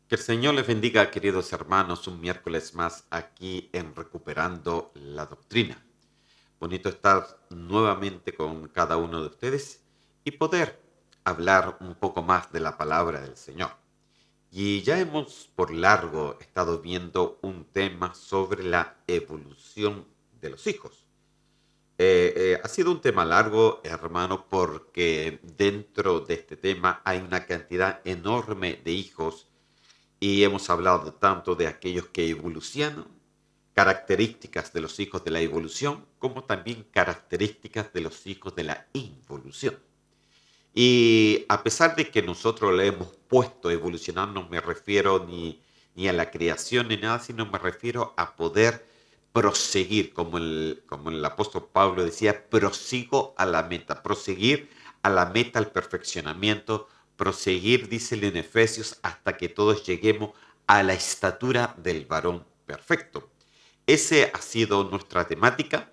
Que el Señor les bendiga, queridos hermanos, un miércoles más aquí en Recuperando la Doctrina. Bonito estar nuevamente con cada uno de ustedes y poder hablar un poco más de la palabra del Señor. Y ya hemos por largo estado viendo un tema sobre la evolución de los hijos. Ha sido un tema largo, hermano, porque dentro de este tema hay una cantidad enorme de hijos y hemos hablado tanto de aquellos que evolucionan, características de los hijos de la evolución, como también características de los hijos de la involución. Y a pesar de que nosotros le hemos puesto evolucionar, no me refiero ni a la creación ni nada, sino me refiero a poder proseguir, como el apóstol Pablo decía, prosigo a la meta, proseguir a la meta, al perfeccionamiento, proseguir, dice en Efesios, hasta que todos lleguemos a la estatura del varón perfecto. Esa ha sido nuestra temática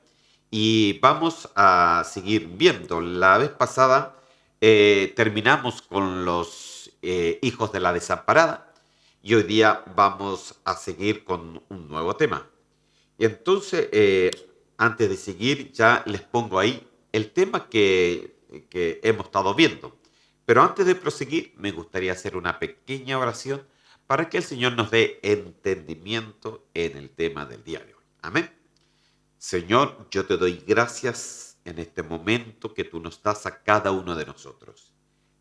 y vamos a seguir viendo. La vez pasada terminamos con los hijos de la desamparada y hoy día vamos a seguir con un nuevo tema. Y entonces, antes de seguir, ya les pongo ahí el tema que hemos estado viendo. Pero antes de proseguir, me gustaría hacer una pequeña oración para que el Señor nos dé entendimiento en el tema del día de hoy. Amén. Señor, yo te doy gracias en este momento que tú nos das a cada uno de nosotros.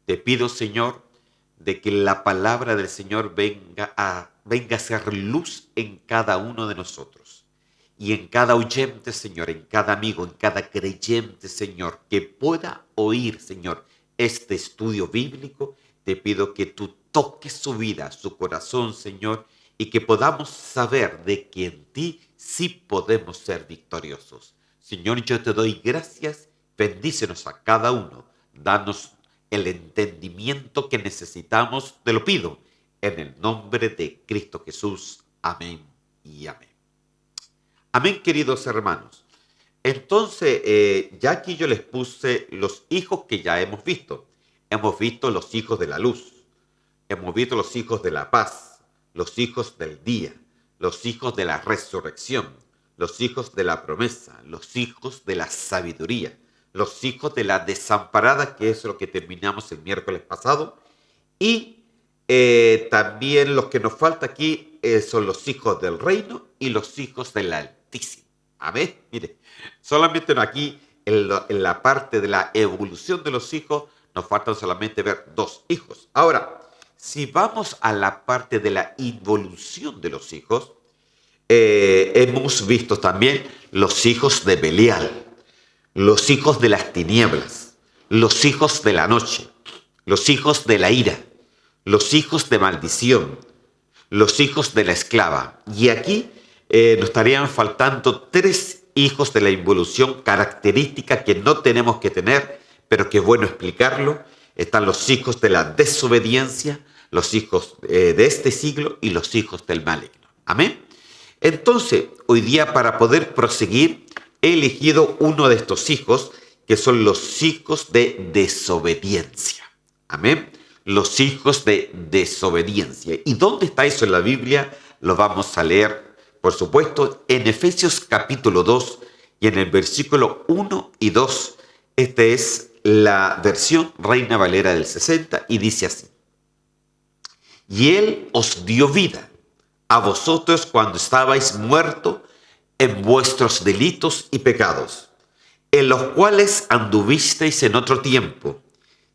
Te pido, Señor, de que la palabra del Señor venga a ser luz en cada uno de nosotros. Y en cada oyente, Señor, en cada amigo, en cada creyente, Señor, que pueda oír, Señor, este estudio bíblico, te pido que tú toques su vida, su corazón, Señor, y que podamos saber de que en ti sí podemos ser victoriosos. Señor, yo te doy gracias, bendícenos a cada uno, danos el entendimiento que necesitamos, te lo pido, en el nombre de Cristo Jesús. Amén y amén. Amén, queridos hermanos. Entonces, ya aquí yo les puse los hijos que ya hemos visto. Hemos visto los hijos de la luz. Hemos visto los hijos de la paz, los hijos del día, los hijos de la resurrección, los hijos de la promesa, los hijos de la sabiduría, los hijos de la desamparada, que es lo que terminamos el miércoles pasado, y también los que nos falta aquí son los hijos del reino y los hijos del Altísimo. Amén. Mire, solamente aquí en la parte de la evolución de los hijos nos faltan solamente ver dos hijos. Ahora, si vamos a la parte de la involución de los hijos, hemos visto también los hijos de Belial, los hijos de las tinieblas, los hijos de la noche, los hijos de la ira, los hijos de maldición, los hijos de la esclava. Y aquí nos estarían faltando tres hijos de la involución, característica que no tenemos que tener, pero que es bueno explicarlo. Están los hijos de la desobediencia, los hijos de este siglo y los hijos del maligno. Amén. Entonces, hoy día para poder proseguir, he elegido uno de estos hijos que son los hijos de desobediencia. Amén. Los hijos de desobediencia. ¿Y dónde está eso en la Biblia? Lo vamos a leer, por supuesto, en Efesios capítulo 2 y en el versículo 1 y 2. Esta es la versión Reina Valera del 60 y dice así. Y Él os dio vida a vosotros cuando estabais muertos en vuestros delitos y pecados, en los cuales anduvisteis en otro tiempo,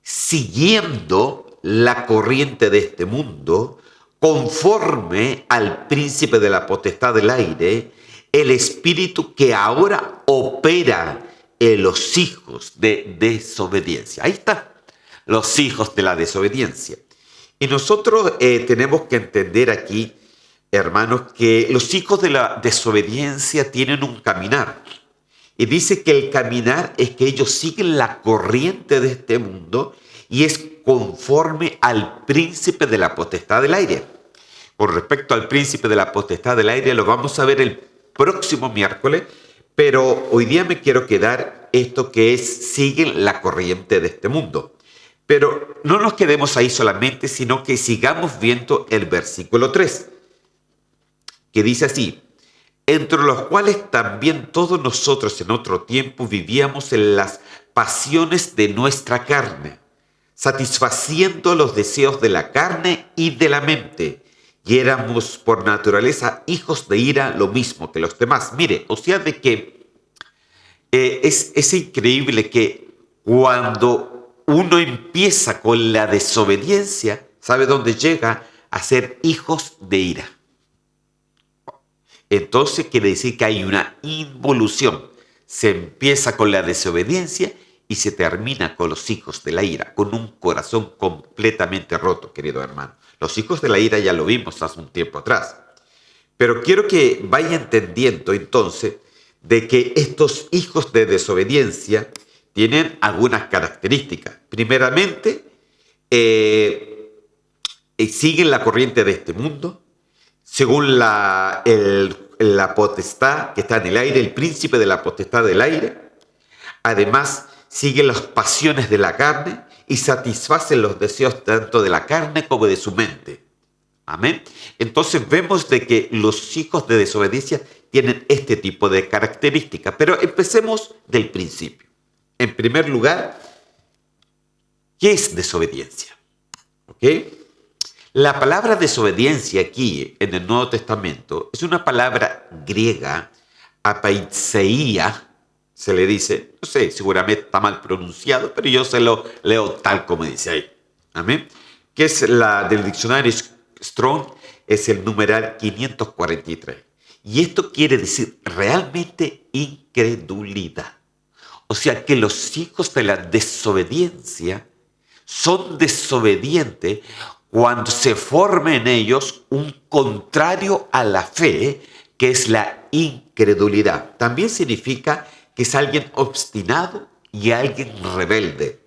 siguiendo la corriente de este mundo, conforme al príncipe de la potestad del aire, el espíritu que ahora opera en los hijos de desobediencia. Ahí está, los hijos de la desobediencia. Y nosotros tenemos que entender aquí, hermanos, que los hijos de la desobediencia tienen un caminar. Y dice que el caminar es que ellos siguen la corriente de este mundo y es conforme al príncipe de la potestad del aire. Con respecto al príncipe de la potestad del aire, lo vamos a ver el próximo miércoles, pero hoy día me quiero quedar esto que es siguen la corriente de este mundo. Pero no nos quedemos ahí solamente, sino que sigamos viendo el versículo 3, que dice así: entre los cuales también todos nosotros en otro tiempo vivíamos en las pasiones de nuestra carne, satisfaciendo los deseos de la carne y de la mente, y éramos por naturaleza hijos de ira, lo mismo que los demás. Mire, o sea, de que es increíble que cuando uno empieza con la desobediencia, ¿sabe dónde llega? A ser hijos de ira. Entonces quiere decir que hay una involución. Se empieza con la desobediencia y se termina con los hijos de la ira, con un corazón completamente roto, querido hermano. Los hijos de la ira ya lo vimos hace un tiempo atrás. Pero quiero que vaya entendiendo entonces de que estos hijos de desobediencia tienen algunas características. Primeramente, siguen la corriente de este mundo, según la potestad que está en el aire, el príncipe de la potestad del aire. Además, siguen las pasiones de la carne y satisfacen los deseos tanto de la carne como de su mente. Amén. Entonces vemos de que los hijos de desobediencia tienen este tipo de características. Pero empecemos del principio. En primer lugar, ¿qué es desobediencia? ¿Ok? La palabra desobediencia aquí en el Nuevo Testamento es una palabra griega, apaiseia, se le dice, no sé, seguramente está mal pronunciado, pero yo se lo leo tal como dice ahí. Amén. Que es la del diccionario Strong, es el numeral 543. Y esto quiere decir realmente incredulidad. O sea que los hijos de la desobediencia son desobedientes cuando se forma en ellos un contrario a la fe, que es la incredulidad. También significa que es alguien obstinado y alguien rebelde.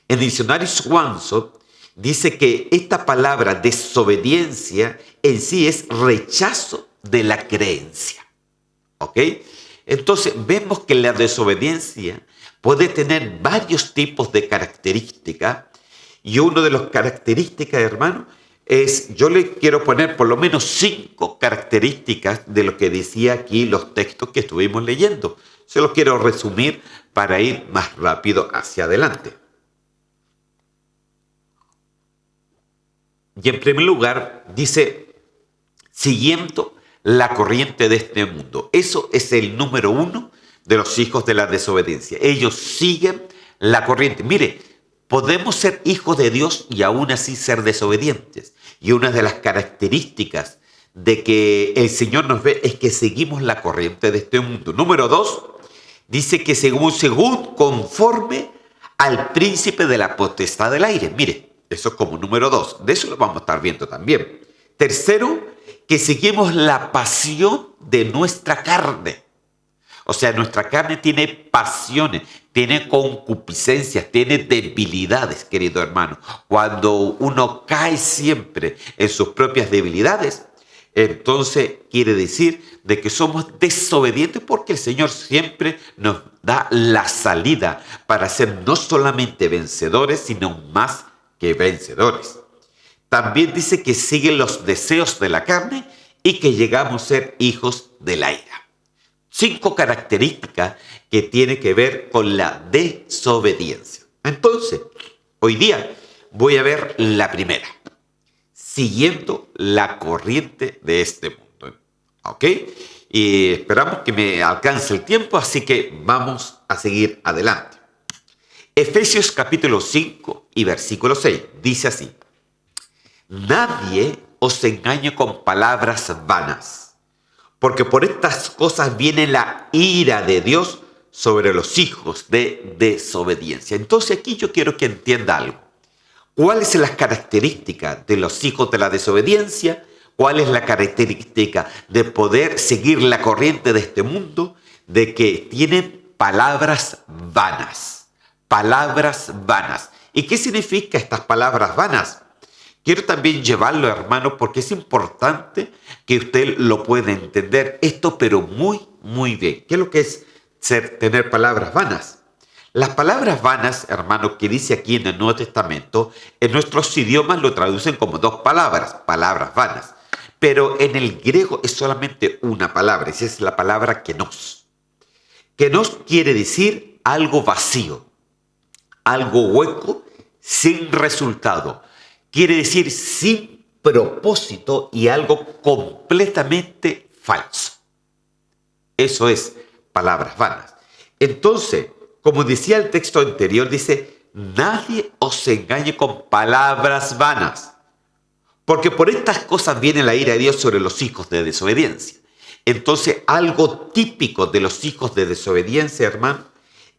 En el diccionario Swanson dice que esta palabra desobediencia en sí es rechazo de la creencia. ¿Ok? Entonces vemos que la desobediencia puede tener varios tipos de características, y una de las características, hermano, es, yo le quiero poner por lo menos 5 características de lo que decía aquí los textos que estuvimos leyendo. Se los quiero resumir para ir más rápido hacia adelante. Y en primer lugar, dice, siguiendo la corriente de este mundo. Eso es el número 1 de los hijos de la desobediencia. Ellos siguen la corriente. Mire, podemos ser hijos de Dios y aún así ser desobedientes. Y una de las características de que el Señor nos ve es que seguimos la corriente de este mundo. Número 2, dice que según conforme al príncipe de la potestad del aire. Mire, eso es como número 2. De eso lo vamos a estar viendo también. Tercero, que seguimos la pasión de nuestra carne. O sea, nuestra carne tiene pasiones, tiene concupiscencias, tiene debilidades, querido hermano. Cuando uno cae siempre en sus propias debilidades, entonces quiere decir de que somos desobedientes, porque el Señor siempre nos da la salida para ser no solamente vencedores, sino más que vencedores. También dice que siguen los deseos de la carne y que llegamos a ser hijos de la ira. 5 características que tienen que ver con la desobediencia. Entonces, hoy día voy a ver la primera, siguiendo la corriente de este mundo. ¿Ok? Y esperamos que me alcance el tiempo, así que vamos a seguir adelante. Efesios capítulo 5 y versículo 6 dice así: nadie os engañe con palabras vanas, porque por estas cosas viene la ira de Dios sobre los hijos de desobediencia. Entonces aquí yo quiero que entienda algo. ¿Cuáles son las características de los hijos de la desobediencia? ¿Cuál es la característica de poder seguir la corriente de este mundo? De que tienen palabras vanas. Palabras vanas. ¿Y qué significa estas palabras vanas? Quiero también llevarlo, hermano, porque es importante que usted lo pueda entender esto, pero muy, muy bien. ¿Qué es lo que es tener palabras vanas? Las palabras vanas, hermano, que dice aquí en el Nuevo Testamento, en nuestros idiomas lo traducen como dos palabras, palabras vanas. Pero en el griego es solamente una palabra, esa es la palabra kenos. Kenos quiere decir algo vacío, algo hueco, sin resultado. Quiere decir sin propósito y algo completamente falso. Eso es palabras vanas. Entonces, como decía el texto anterior, dice, nadie os engañe con palabras vanas, porque por estas cosas viene la ira de Dios sobre los hijos de desobediencia. Entonces, algo típico de los hijos de desobediencia, hermano,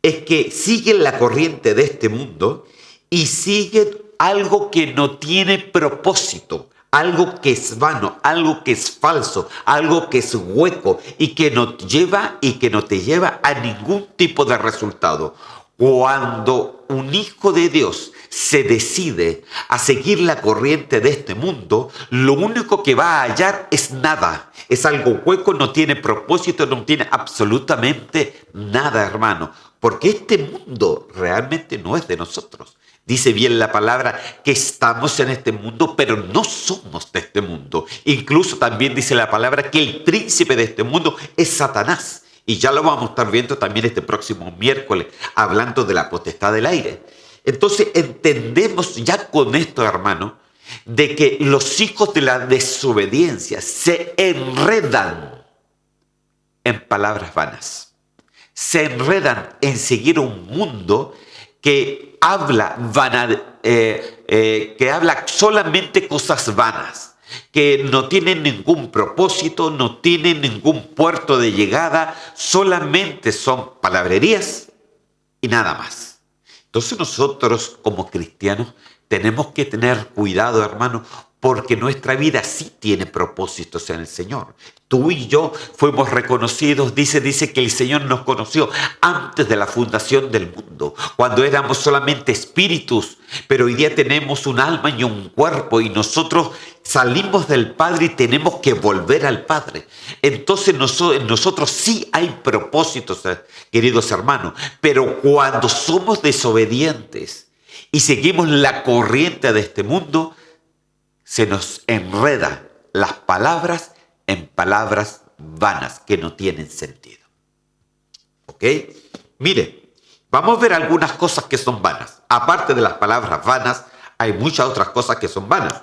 es que siguen la corriente de este mundo y siguen algo que no tiene propósito, algo que es vano, algo que es falso, algo que es hueco y que no lleva y que no te lleva a ningún tipo de resultado. Cuando un hijo de Dios se decide a seguir la corriente de este mundo, lo único que va a hallar es nada. Es algo hueco, no tiene propósito, no tiene absolutamente nada, hermano. Porque este mundo realmente no es de nosotros. Dice bien la palabra que estamos en este mundo, pero no somos de este mundo. Incluso también dice la palabra que el príncipe de este mundo es Satanás. Y ya lo vamos a estar viendo también este próximo miércoles, hablando de la potestad del aire. Entonces entendemos ya con esto, hermano, de que los hijos de la desobediencia se enredan en palabras vanas. Se enredan en seguir un mundo que habla que habla solamente cosas vanas, que no tienen ningún propósito, no tienen ningún puerto de llegada, solamente son palabrerías y nada más. Entonces nosotros como cristianos tenemos que tener cuidado, hermano, porque nuestra vida sí tiene propósitos en el Señor. Tú y yo fuimos reconocidos, dice que el Señor nos conoció antes de la fundación del mundo, cuando éramos solamente espíritus, pero hoy día tenemos un alma y un cuerpo y nosotros salimos del Padre y tenemos que volver al Padre. Entonces en nosotros sí hay propósitos, queridos hermanos, pero cuando somos desobedientes y seguimos la corriente de este mundo, se nos enreda las palabras en palabras vanas que no tienen sentido. ¿Ok? Mire, vamos a ver algunas cosas que son vanas. Aparte de las palabras vanas, hay muchas otras cosas que son vanas.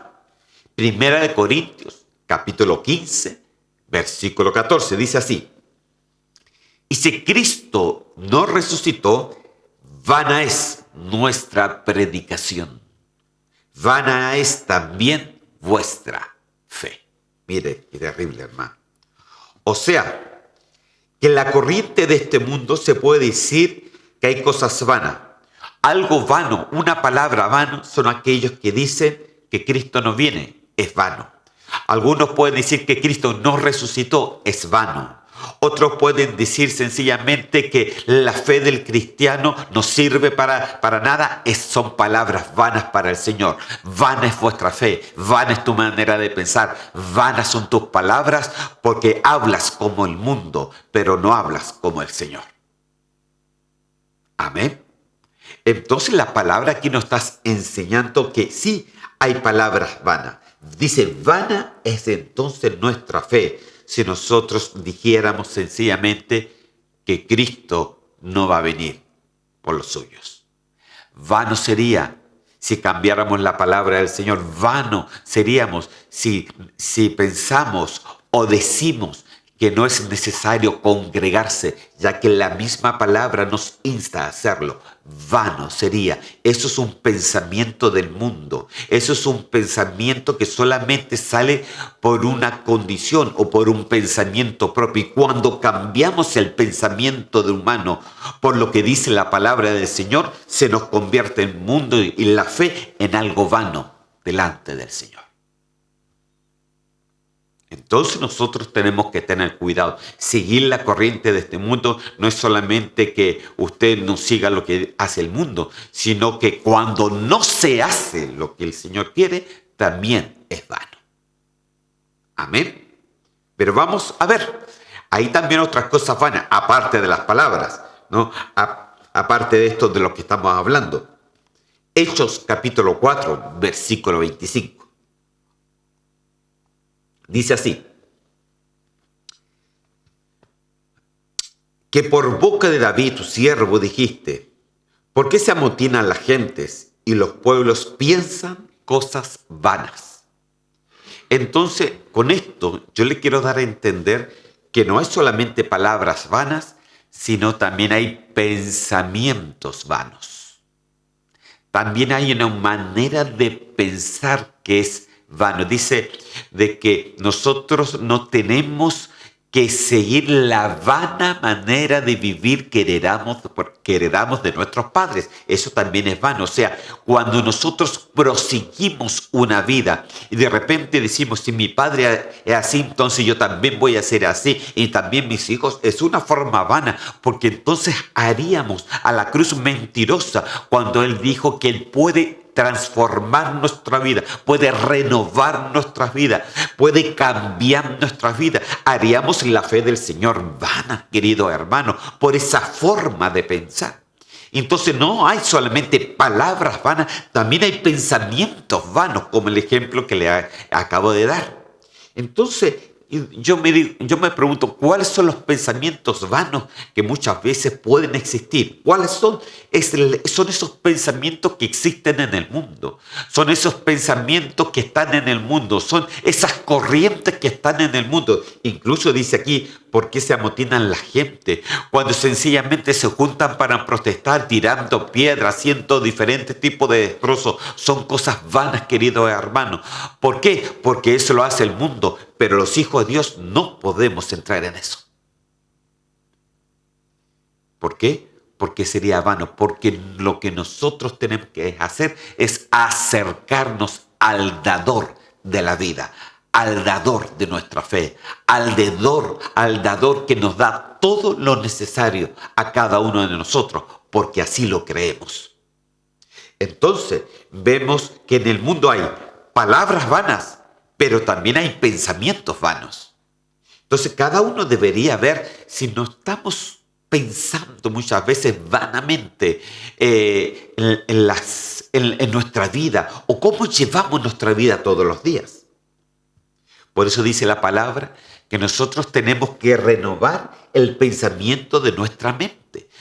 Primera de Corintios, capítulo 15, versículo 14, dice así. Y si Cristo no resucitó, vana es nuestra predicación. Vana es también vuestra fe. Mire, qué terrible, hermano. O sea, que en la corriente de este mundo se puede decir que hay cosas vanas. Algo vano, una palabra vano, son aquellos que dicen que Cristo no viene, es vano. Algunos pueden decir que Cristo no resucitó, es vano. Otros pueden decir sencillamente que la fe del cristiano no sirve para nada. Son palabras vanas para el Señor. Vana es vuestra fe, vana es tu manera de pensar, vanas son tus palabras porque hablas como el mundo, pero no hablas como el Señor. Amén. Entonces la palabra aquí nos está enseñando que sí hay palabras vanas. Dice, vana es entonces nuestra fe si nosotros dijéramos sencillamente que Cristo no va a venir por los suyos. Vano sería si cambiáramos la palabra del Señor. Vano seríamos si pensamos o decimos que no es necesario congregarse, ya que la misma palabra nos insta a hacerlo. Vano sería. Eso es un pensamiento del mundo. Eso es un pensamiento que solamente sale por una condición o por un pensamiento propio. Y cuando cambiamos el pensamiento de humano por lo que dice la palabra del Señor, se nos convierte el mundo y la fe en algo vano delante del Señor. Entonces nosotros tenemos que tener cuidado. Seguir la corriente de este mundo no es solamente que usted no siga lo que hace el mundo, sino que cuando no se hace lo que el Señor quiere, también es vano. Amén. Pero vamos a ver, hay también otras cosas vanas, aparte de las palabras, ¿no? aparte de esto de lo que estamos hablando. Hechos capítulo 4, versículo 25. Dice así: que por boca de David tu siervo dijiste, ¿por qué se amotinan las gentes y los pueblos piensan cosas vanas? Entonces, con esto yo le quiero dar a entender que no hay solamente palabras vanas, sino también hay pensamientos vanos. También hay una manera de pensar que es vano. Dice de que nosotros no tenemos que seguir la vana manera de vivir que heredamos de nuestros padres. Eso también es vano. O sea, cuando nosotros proseguimos una vida y de repente decimos, si mi padre es así, entonces yo también voy a ser así, y también mis hijos, es una forma vana, porque entonces haríamos a la cruz mentirosa cuando Él dijo que Él puede transformar nuestra vida, puede renovar nuestras vidas, puede cambiar nuestras vidas. Haríamos la fe del Señor vana, querido hermano, por esa forma de pensar. Entonces no hay solamente palabras vanas, también hay pensamientos vanos, como el ejemplo que le acabo de dar. Entonces yo me pregunto, ¿cuáles son los pensamientos vanos que muchas veces pueden existir? ¿Cuáles son? Son esos pensamientos que existen en el mundo. Son esos pensamientos que están en el mundo. Son esas corrientes que están en el mundo. Incluso dice aquí, ¿por qué se amotinan la gente? Cuando sencillamente se juntan para protestar, tirando piedras, haciendo diferentes tipos de destrozos. Son cosas vanas, queridos hermanos. ¿Por qué? Porque eso lo hace el mundo. Pero los hijos de Dios no podemos entrar en eso. ¿Por qué? Porque sería vano. Porque lo que nosotros tenemos que hacer es acercarnos al dador de la vida, al dador de nuestra fe, al dador que nos da todo lo necesario a cada uno de nosotros, porque así lo creemos. Entonces, vemos que en el mundo hay palabras vanas, pero también hay pensamientos vanos. Entonces, cada uno debería ver si no estamos pensando muchas veces vanamente en nuestra vida, o cómo llevamos nuestra vida todos los días. Por eso dice la palabra que nosotros tenemos que renovar el pensamiento de nuestra mente.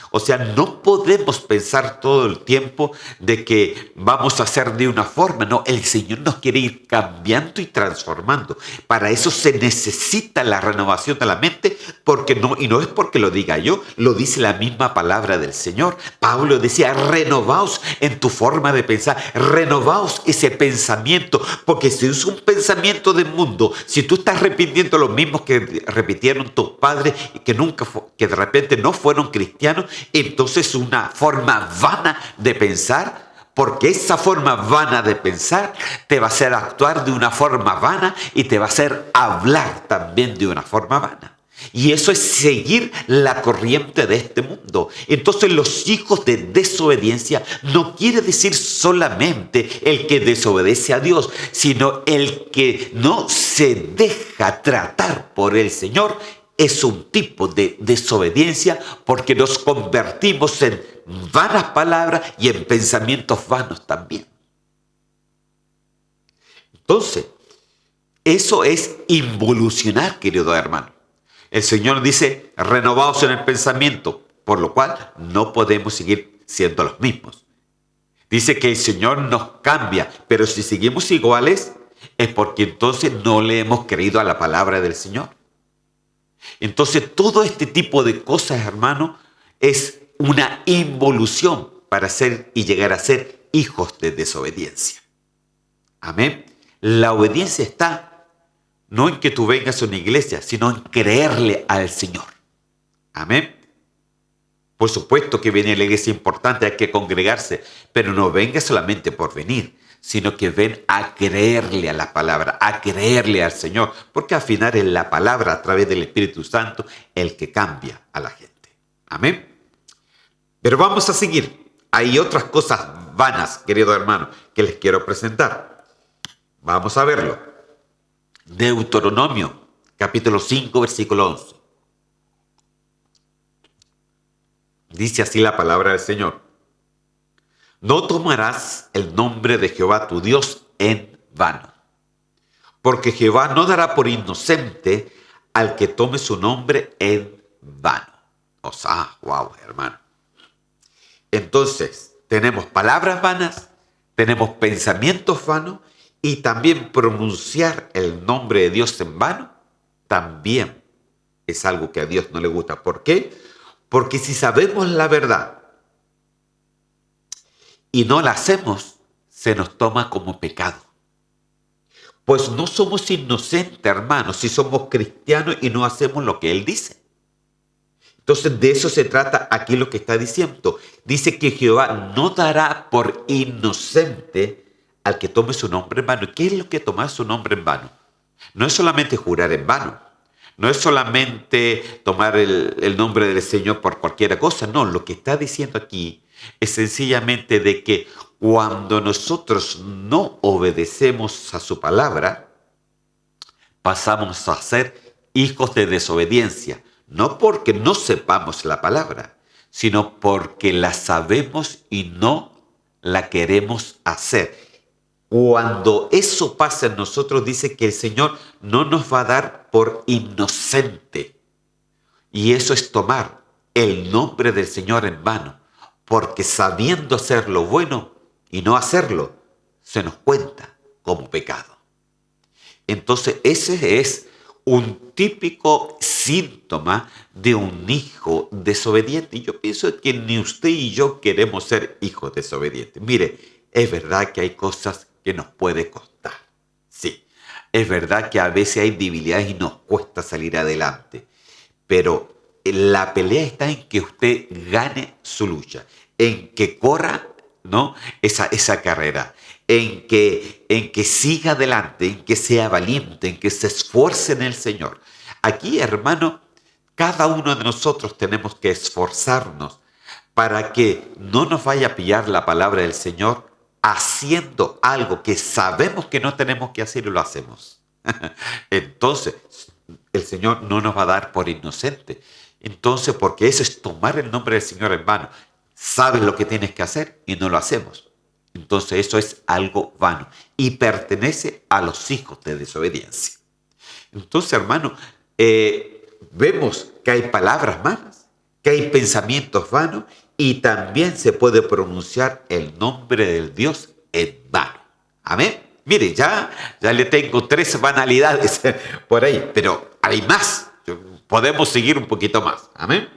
O sea, no podemos pensar todo el tiempo de que vamos a hacer de una forma. No, el Señor nos quiere ir cambiando y transformando. Para eso se necesita la renovación de la mente, y no es porque lo diga yo, lo dice la misma palabra del Señor. Pablo decía, renovaos en tu forma de pensar, renovaos ese pensamiento, porque si es un pensamiento del mundo, si tú estás repitiendo lo mismo que repitieron tus padres y que de repente no fueron cristianos, entonces es una forma vana de pensar, porque esa forma vana de pensar te va a hacer actuar de una forma vana y te va a hacer hablar también de una forma vana. Y eso es seguir la corriente de este mundo. Entonces los hijos de desobediencia no quiere decir solamente el que desobedece a Dios, sino el que no se deja tratar por el Señor. Es un tipo de desobediencia, porque nos convertimos en vanas palabras y en pensamientos vanos también. Entonces, eso es involucionar, querido hermano. El Señor dice, renovaos en el pensamiento, por lo cual no podemos seguir siendo los mismos. Dice que el Señor nos cambia, pero si seguimos iguales, es porque entonces no le hemos creído a la palabra del Señor. Entonces, todo este tipo de cosas, hermano, es una involución para ser y llegar a ser hijos de desobediencia. Amén. La obediencia está no en que tú vengas a una iglesia, sino en creerle al Señor. Amén. Por supuesto que venir a la iglesia es importante, hay que congregarse, pero no venga solamente por venir, sino que ven a creerle a la palabra, a creerle al Señor, porque al final es la palabra a través del Espíritu Santo el que cambia a la gente. Amén. Pero vamos a seguir. Hay otras cosas vanas, querido hermano, que les quiero presentar. Vamos a verlo. Deuteronomio, capítulo 5, versículo 11. Dice así la palabra del Señor. No tomarás el nombre de Jehová tu Dios en vano, porque Jehová no dará por inocente al que tome su nombre en vano. O sea, wow, hermano. Entonces, tenemos palabras vanas, tenemos pensamientos vanos y también pronunciar el nombre de Dios en vano también es algo que a Dios no le gusta. ¿Por qué? Porque si sabemos la verdad y no la hacemos, se nos toma como pecado. Pues no somos inocentes, hermanos, si somos cristianos y no hacemos lo que Él dice. Entonces de eso se trata aquí lo que está diciendo. Dice que Jehová no dará por inocente al que tome su nombre en vano. ¿Qué es lo que tomar su nombre en vano? No es solamente jurar en vano. No es solamente tomar el nombre del Señor por cualquier cosa. No, lo que está diciendo aquí es sencillamente de que cuando nosotros no obedecemos a su palabra, pasamos a ser hijos de desobediencia. No porque no sepamos la palabra, sino porque la sabemos y no la queremos hacer. Cuando eso pasa en nosotros, dice que el Señor no nos va a dar por inocente. Y eso es tomar el nombre del Señor en vano, porque sabiendo hacer lo bueno y no hacerlo, se nos cuenta como pecado. Entonces ese es un típico síntoma de un hijo desobediente. Y yo pienso que ni usted y yo queremos ser hijos desobedientes. Mire, es verdad que hay cosas que nos puede costar. Sí, es verdad que a veces hay debilidades y nos cuesta salir adelante. Pero la pelea está en que usted gane su lucha, en que corra, ¿no?, esa carrera, en que siga adelante, en que sea valiente, en que se esfuerce en el Señor. Aquí, hermano, cada uno de nosotros tenemos que esforzarnos para que no nos vaya a pillar la palabra del Señor haciendo algo que sabemos que no tenemos que hacer y lo hacemos. Entonces, el Señor no nos va a dar por inocente. Entonces, porque eso es tomar el nombre del Señor en vano. Sabes lo que tienes que hacer y no lo hacemos. Entonces eso es algo vano y pertenece a los hijos de desobediencia. Entonces, hermano, vemos que hay palabras malas, que hay pensamientos vanos y también se puede pronunciar el nombre del Dios en vano. Amén. Mire, ya le tengo 3 banalidades por ahí, pero hay más. Podemos seguir un poquito más. Amén.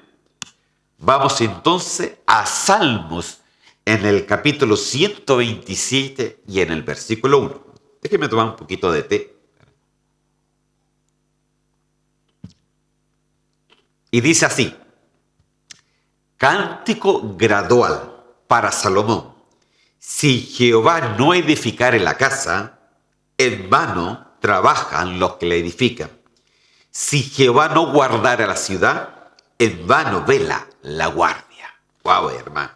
Vamos entonces a Salmos en el capítulo 127 y en el versículo 1. Déjeme tomar un poquito de té. Y dice así: cántico gradual para Salomón. Si Jehová no edificare la casa, en vano trabajan los que la edifican. Si Jehová no guardare la ciudad, en vano vela la guardia. Wow, hermano.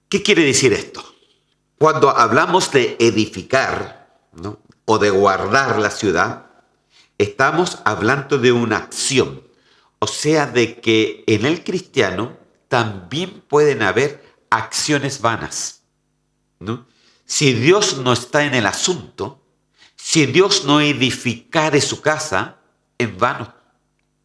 ¿Qué quiere decir esto? Cuando hablamos de edificar, ¿no?, o de guardar la ciudad, estamos hablando de una acción. O sea, de que en el cristiano también pueden haber acciones vanas, ¿no? Si Dios no está en el asunto, si Dios no edificare su casa, en vano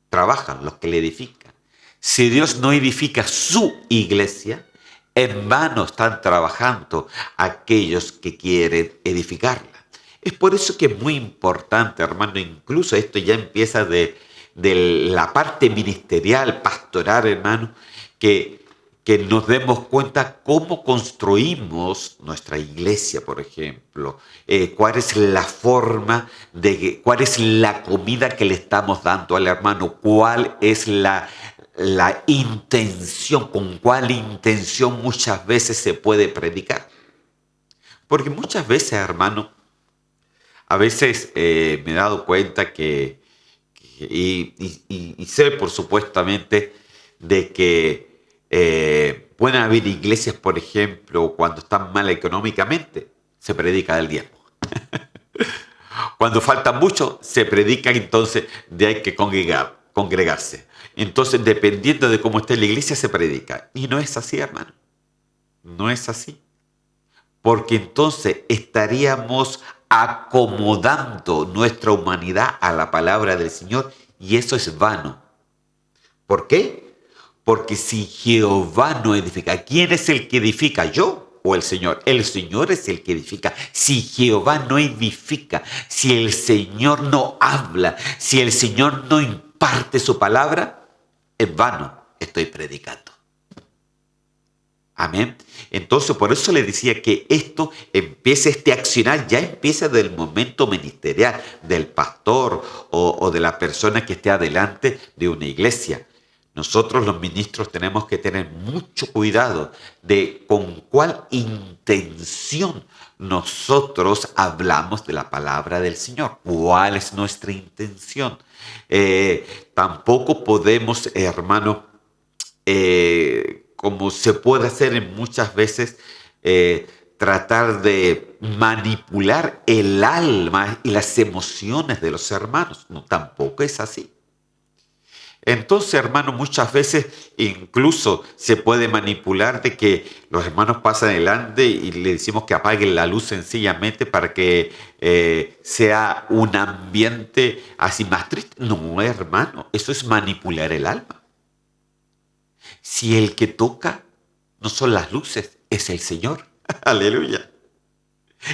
trabajan los que le edifican. Si Dios no edifica su iglesia, en vano están trabajando aquellos que quieren edificarla. Es por eso que es muy importante, hermano, incluso esto ya empieza de la parte ministerial, pastoral, hermano, que nos demos cuenta cómo construimos nuestra iglesia, por ejemplo, cuál es la forma, cuál es la comida que le estamos dando al hermano, cuál es la intención, con cuál intención muchas veces se puede predicar. Porque muchas veces, hermano, a veces me he dado cuenta y sé por supuestamente de que pueden haber iglesias, por ejemplo, cuando están mal económicamente, se predica del diezmo. Cuando falta mucho, se predica entonces de hay que congregarse. Entonces, dependiendo de cómo esté la iglesia, se predica. Y no es así, hermano. No es así. Porque entonces estaríamos acomodando nuestra humanidad a la palabra del Señor y eso es vano. ¿Por qué? Porque si Jehová no edifica, ¿quién es el que edifica? ¿Yo o el Señor? El Señor es el que edifica. Si Jehová no edifica, si el Señor no habla, si el Señor no imparte su palabra, en vano estoy predicando. Amén. Entonces, por eso le decía que esto empieza, este accionar ya empieza del momento ministerial del pastor o de la persona que esté adelante de una iglesia. Nosotros los ministros tenemos que tener mucho cuidado de con cuál intención nosotros hablamos de la palabra del Señor. ¿Cuál es nuestra intención? Tampoco podemos, hermano, como se puede hacer en muchas veces, tratar de manipular el alma y las emociones de los hermanos. No, tampoco es así. Entonces, hermano, muchas veces incluso se puede manipular de que los hermanos pasan adelante y le decimos que apaguen la luz sencillamente para que sea un ambiente así más triste. No, hermano, eso es manipular el alma. Si el que toca no son las luces, es el Señor. Aleluya.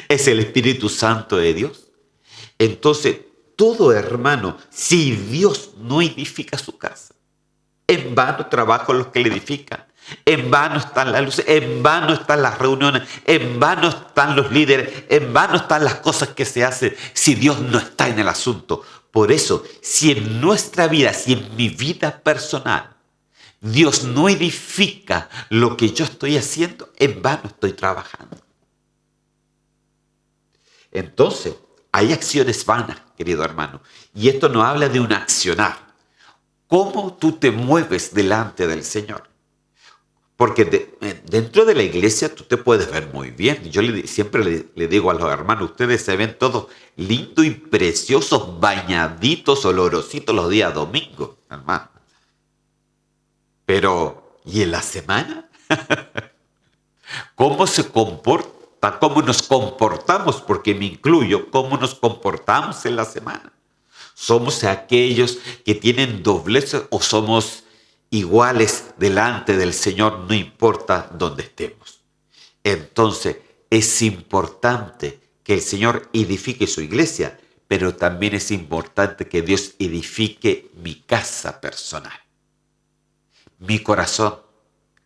Es el Espíritu Santo de Dios. Entonces, todo hermano, si Dios no edifica su casa, en vano trabajan los que le edifican, en vano están las luces, en vano están las reuniones, en vano están los líderes, en vano están las cosas que se hacen si Dios no está en el asunto. Por eso, si en nuestra vida, si en mi vida personal, Dios no edifica lo que yo estoy haciendo, en vano estoy trabajando. Entonces, hay acciones vanas, querido hermano, y esto no habla de un accionar. ¿Cómo tú te mueves delante del Señor? Porque dentro de la iglesia tú te puedes ver muy bien. Yo siempre le digo a los hermanos, ustedes se ven todos lindos y preciosos, bañaditos, olorositos los días domingos, hermano. Pero, ¿y en la semana? ¿Cómo se comporta? ¿Cómo nos comportamos? Porque me incluyo, ¿cómo nos comportamos en la semana? ¿Somos aquellos que tienen doblez o somos iguales delante del Señor, no importa dónde estemos? Entonces, es importante que el Señor edifique su iglesia, pero también es importante que Dios edifique mi casa personal. Mi corazón,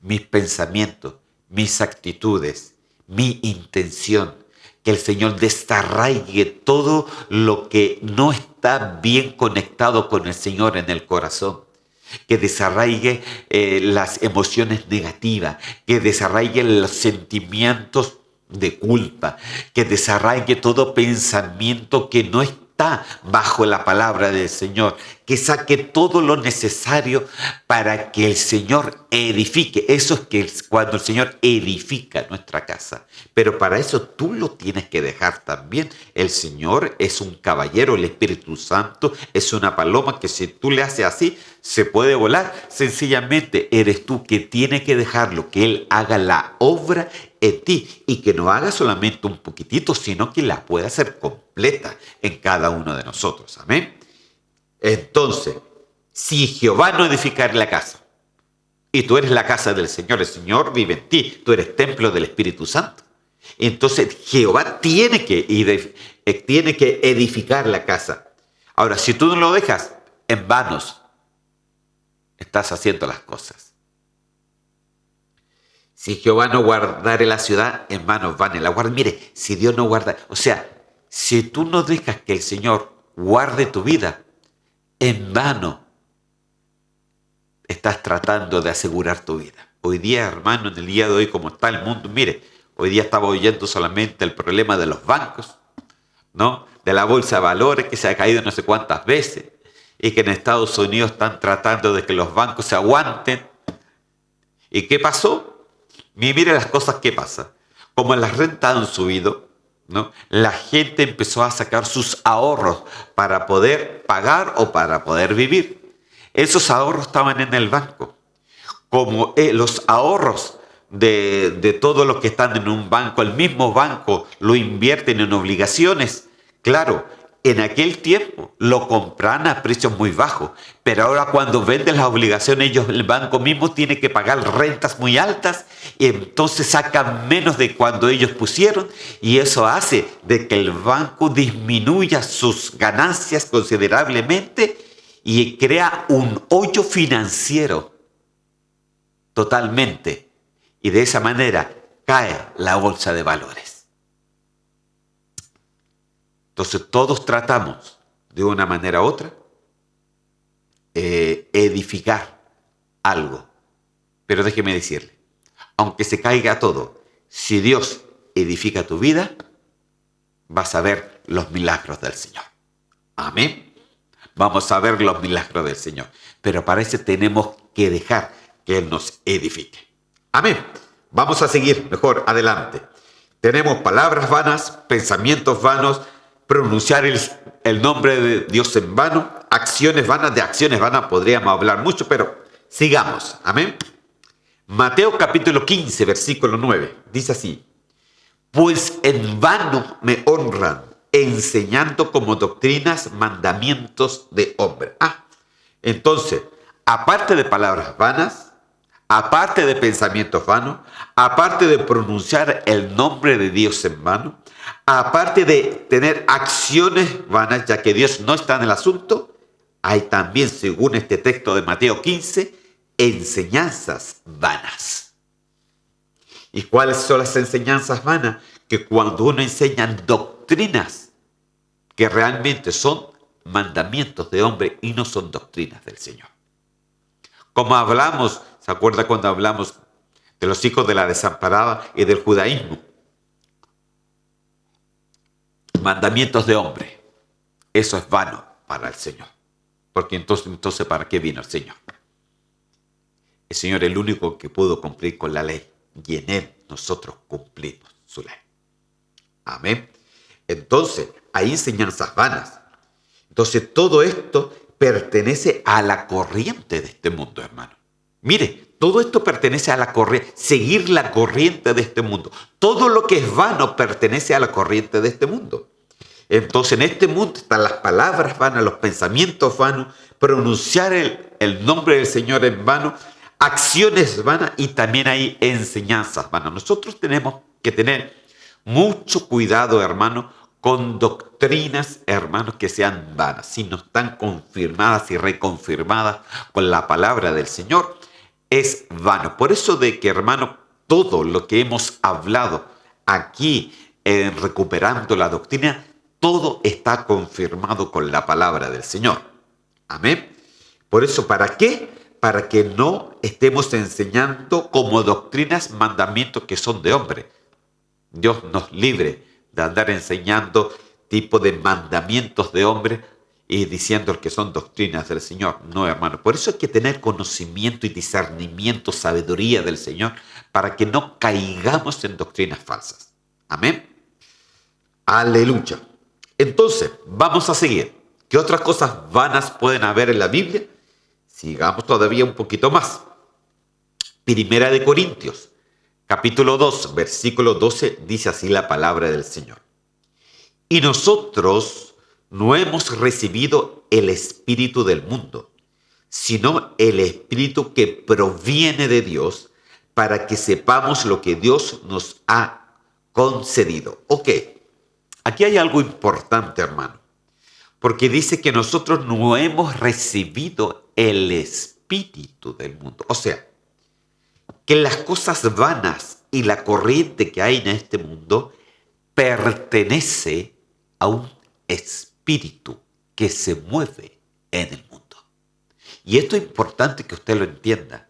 mis pensamientos, mis actitudes, mi intención. Que el Señor desarraigue todo lo que no está bien conectado con el Señor en el corazón. Que desarraigue las emociones negativas, que desarraigue los sentimientos de culpa, que desarraigue todo pensamiento que no está bajo la palabra del Señor, que saque todo lo necesario para que el Señor edifique. Eso es que cuando el Señor edifica nuestra casa. Pero para eso tú lo tienes que dejar también. El Señor es un caballero, el Espíritu Santo es una paloma que si tú le haces así, se puede volar. Sencillamente eres tú que tienes que dejarlo, que Él haga la obra en ti y que no haga solamente un poquitito, sino que la pueda hacer completa en cada uno de nosotros. Amén. Entonces, si Jehová no edificar la casa y tú eres la casa del Señor, el Señor vive en ti, tú eres templo del Espíritu Santo. Entonces, Jehová tiene que edificar la casa. Ahora, si tú no lo dejas, en vanos estás haciendo las cosas. Si Jehová no guardare la ciudad, en manos van en la guarda. Mire, si Dios no guarda, o sea, si tú no dejas que el Señor guarde tu vida, en vano estás tratando de asegurar tu vida. Hoy día, hermano, en el día de hoy, como está el mundo, mire, hoy día estaba oyendo solamente el problema de los bancos, ¿no? De la bolsa de valores que se ha caído no sé cuántas veces y que en Estados Unidos están tratando de que los bancos se aguanten. ¿Y qué pasó? Mire las cosas que pasan. Como las rentas han subido, ¿no? La gente empezó a sacar sus ahorros para poder pagar o para poder vivir. Esos ahorros estaban en el banco. Como los ahorros de todo lo que están en un banco, el mismo banco lo invierten en obligaciones. Claro, en aquel tiempo lo compran a precios muy bajos, pero ahora cuando venden las obligaciones, el banco mismo tiene que pagar rentas muy altas y entonces sacan menos de cuando ellos pusieron, y eso hace de que el banco disminuya sus ganancias considerablemente y crea un hoyo financiero totalmente, y de esa manera cae la bolsa de valores. Entonces todos tratamos de una manera u otra edificar algo, pero déjeme decirle, aunque se caiga todo, si Dios edifica tu vida, vas a ver los milagros del Señor. Amén. Vamos a ver los milagros del Señor, pero para eso tenemos que dejar que Él nos edifique. Amén. Vamos a seguir mejor adelante. Tenemos palabras vanas, pensamientos vanos, pronunciar el nombre de Dios en vano, acciones vanas. De acciones vanas podríamos hablar mucho, pero sigamos. Amén. Mateo capítulo 15, versículo 9, dice así: pues en vano me honran, enseñando como doctrinas mandamientos de hombre. Entonces, aparte de palabras vanas, aparte de pensamientos vanos, aparte de pronunciar el nombre de Dios en vano, aparte de tener acciones vanas, ya que Dios no está en el asunto, hay también, según este texto de Mateo 15, enseñanzas vanas. ¿Y cuáles son las enseñanzas vanas? Que cuando uno enseña doctrinas que realmente son mandamientos de hombre y no son doctrinas del Señor. Como hablamos, ¿se acuerda cuando hablamos de los hijos de la desamparada y del judaísmo? Mandamientos de hombre. Eso es vano para el Señor. Porque entonces ¿para qué vino el Señor? El Señor es el único que pudo cumplir con la ley, y en Él nosotros cumplimos su ley. Amén. Entonces, hay enseñanzas vanas. Entonces, todo esto pertenece a la corriente de este mundo, hermano. Mire, todo esto pertenece a la corriente, seguir la corriente de este mundo. Todo lo que es vano pertenece a la corriente de este mundo. Entonces, en este mundo están las palabras vanas, los pensamientos vanos, pronunciar el nombre del Señor en vano, acciones vanas, y también hay enseñanzas vanas. Nosotros tenemos que tener mucho cuidado, hermano, con doctrinas, hermanos, que sean vanas, si no están confirmadas y reconfirmadas con la palabra del Señor, es vano. Por eso de que, hermano, todo lo que hemos hablado aquí en Recuperando la Doctrina, todo está confirmado con la palabra del Señor. Amén. Por eso, ¿para qué? Para que no estemos enseñando como doctrinas mandamientos que son de hombre. Dios nos libre de andar enseñando tipo de mandamientos de hombre y diciendo que son doctrinas del Señor. No, hermano. Por eso hay que tener conocimiento y discernimiento, sabiduría del Señor, para que no caigamos en doctrinas falsas. Amén. Aleluya. Entonces, vamos a seguir. ¿Qué otras cosas vanas pueden haber en la Biblia? Sigamos todavía un poquito más. Primera de Corintios, capítulo 2, versículo 12, dice así la palabra del Señor. Y nosotros no hemos recibido el espíritu del mundo, sino el espíritu que proviene de Dios, para que sepamos lo que Dios nos ha concedido. Ok, aquí hay algo importante, hermano, porque dice que nosotros no hemos recibido el espíritu del mundo. O sea, que las cosas vanas y la corriente que hay en este mundo pertenece a un espíritu que se mueve en el mundo. Y esto es importante que usted lo entienda.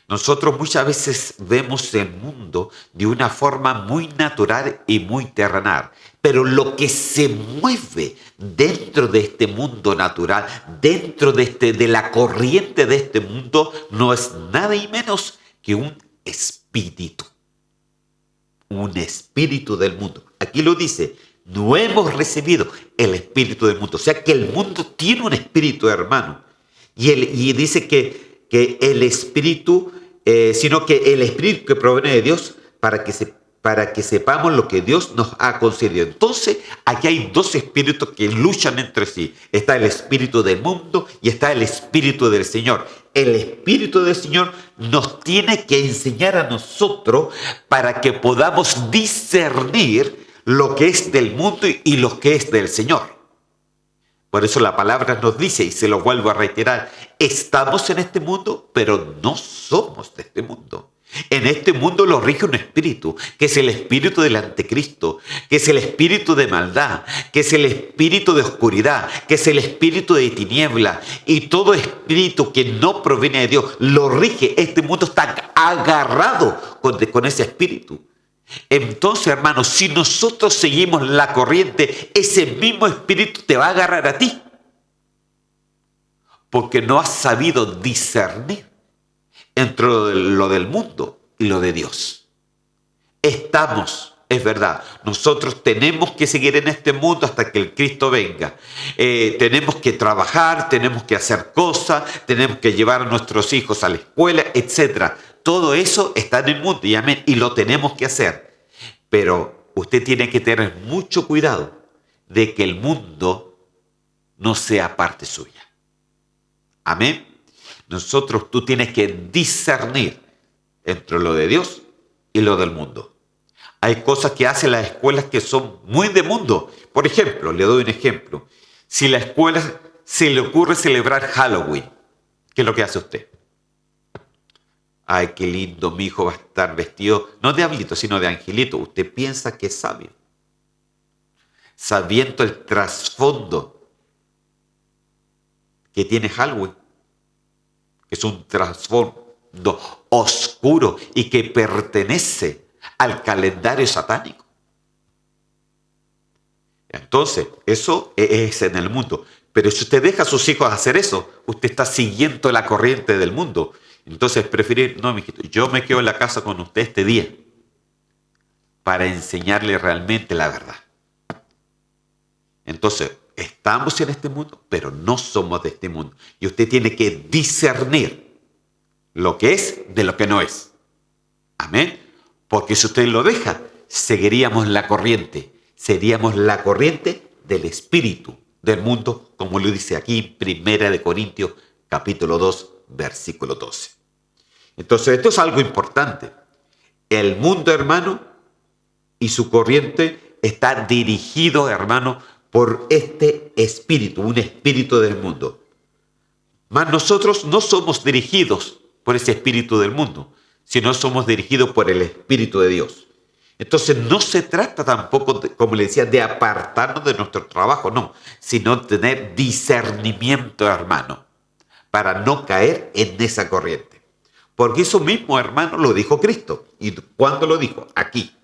Nosotros muchas veces vemos el mundo de una forma muy natural y muy terrenal, pero lo que se mueve dentro de este mundo natural, dentro de la corriente de este mundo, no es nada y menos que un espíritu del mundo. Aquí lo dice, no hemos recibido el espíritu del mundo. O sea que el mundo tiene un espíritu, hermano, Y dice que el Espíritu, sino que el Espíritu que proviene de Dios para que sepamos lo que Dios nos ha concedido. Entonces, aquí hay dos espíritus que luchan entre sí. Está el espíritu del mundo y está el espíritu del Señor. El espíritu del Señor nos tiene que enseñar a nosotros para que podamos discernir lo que es del mundo y lo que es del Señor. Por eso la palabra nos dice, y se lo vuelvo a reiterar, estamos en este mundo, pero no somos de este mundo. En este mundo lo rige un espíritu, que es el espíritu del anticristo, que es el espíritu de maldad, que es el espíritu de oscuridad, que es el espíritu de tiniebla. Y todo espíritu que no proviene de Dios lo rige. Este mundo está agarrado con ese espíritu. Entonces, hermanos, si nosotros seguimos la corriente, ese mismo espíritu te va a agarrar a ti. Porque no has sabido discernir entre lo del mundo y lo de Dios. Es verdad, nosotros tenemos que seguir en este mundo hasta que el Cristo venga. Tenemos que trabajar, tenemos que hacer cosas, tenemos que llevar a nuestros hijos a la escuela, etc. Todo eso está en el mundo y amén, y lo tenemos que hacer. Pero usted tiene que tener mucho cuidado de que el mundo no sea parte suya. Amén. Tú tienes que discernir entre lo de Dios y lo del mundo. Hay cosas que hacen las escuelas que son muy de mundo. Por ejemplo, le doy un ejemplo. Si la escuela se le ocurre celebrar Halloween, ¿qué es lo que hace usted? Ay, qué lindo, mi hijo va a estar vestido, no de diablito, sino de angelito. Usted piensa que es sabio, sabiendo el trasfondo que tiene Halloween. Es un trasfondo oscuro y que pertenece al calendario satánico. Entonces, eso es en el mundo. Pero si usted deja a sus hijos hacer eso, usted está siguiendo la corriente del mundo. Entonces, preferir, no, mijito, yo me quedo en la casa con usted este día para enseñarle realmente la verdad. Entonces, estamos en este mundo, pero no somos de este mundo. Y usted tiene que discernir lo que es de lo que no es. Amén. Porque si usted lo deja, seguiríamos la corriente. Seríamos la corriente del espíritu del mundo, como lo dice aquí en 1 Corintios capítulo 2, versículo 12. Entonces, esto es algo importante. El mundo, hermano, y su corriente está dirigido, hermano, por este espíritu, un espíritu del mundo. Mas nosotros no somos dirigidos por ese espíritu del mundo, sino somos dirigidos por el Espíritu de Dios. Entonces no se trata tampoco, como le decía, de apartarnos de nuestro trabajo, no, sino tener discernimiento, hermano, para no caer en esa corriente. Porque eso mismo, hermano, lo dijo Cristo. ¿Y cuándo lo dijo? Aquí.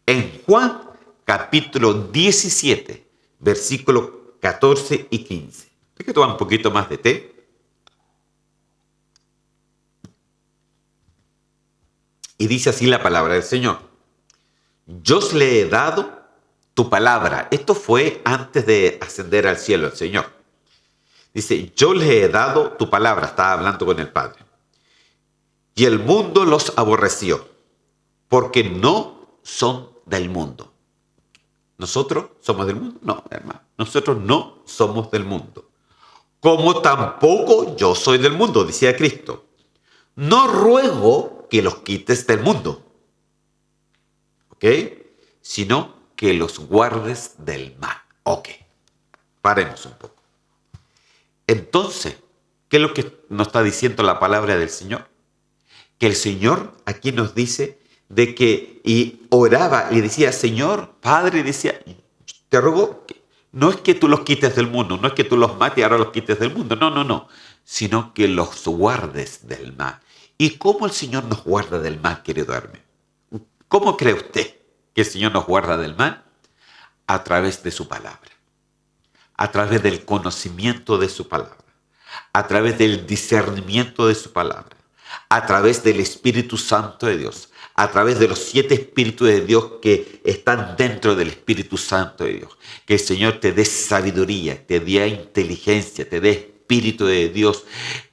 En Juan capítulo 17, versículos 14 y 15. Hay que tomar un poquito más de té. Y dice así la palabra del Señor. Yo os le he dado tu palabra. Esto fue antes de ascender al cielo el Señor. Dice, yo le he dado tu palabra. Estaba hablando con el Padre. Y el mundo los aborreció, porque no son del mundo. ¿Nosotros somos del mundo? No, hermano. Nosotros no somos del mundo. Como tampoco yo soy del mundo, decía Cristo. No ruego que los quites del mundo, ¿ok? Sino que los guardes del mal. Ok, paremos un poco. Entonces, ¿qué es lo que nos está diciendo la palabra del Señor? Que el Señor aquí nos dice de que, y oraba y decía, Señor, Padre, decía, te ruego, no es que tú los quites del mundo, no es que tú los mates y ahora los quites del mundo, no, sino que los guardes del mal. ¿Y cómo el Señor nos guarda del mal, querido Hermes? ¿Cómo cree usted que el Señor nos guarda del mal? A través de su palabra, a través del conocimiento de su palabra, a través del discernimiento de su palabra, a través del Espíritu Santo de Dios, a través de los 7 Espíritus de Dios que están dentro del Espíritu Santo de Dios. Que el Señor te dé sabiduría, te dé inteligencia, te dé Espíritu de Dios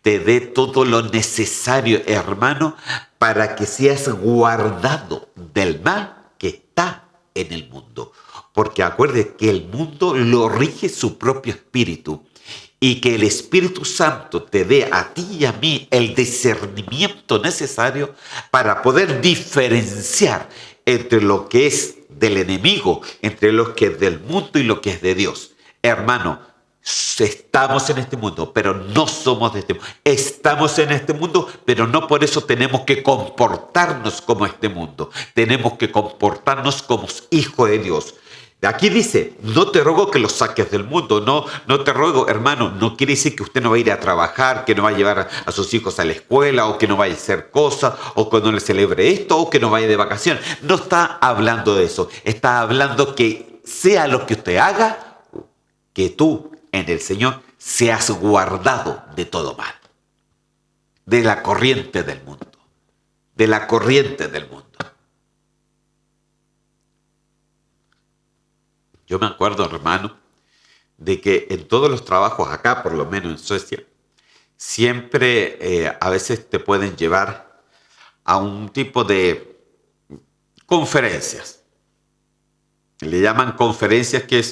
te dé todo lo necesario, hermano, para que seas guardado del mal que está en el mundo. Porque acuerde que el mundo lo rige su propio espíritu y que el Espíritu Santo te dé a ti y a mí el discernimiento necesario para poder diferenciar entre lo que es del enemigo, entre lo que es del mundo y lo que es de Dios. Hermano, estamos en este mundo, pero no somos de este mundo. Estamos en este mundo, pero no por eso tenemos que comportarnos como este mundo. Tenemos que comportarnos como hijos de Dios. Aquí dice, no te ruego que los saques del mundo, no te ruego, hermano, no quiere decir que usted no va a ir a trabajar, que no va a llevar a sus hijos a la escuela, o que no vaya a hacer cosas, o que no le celebre esto, o que no vaya de vacaciones. No está hablando de eso, está hablando que sea lo que usted haga, que tú en el Señor seas guardado de todo mal, de la corriente del mundo, de la corriente del mundo. Yo me acuerdo, hermano, de que en todos los trabajos acá, por lo menos en Suecia, siempre a veces te pueden llevar a un tipo de conferencias. Le llaman conferencias que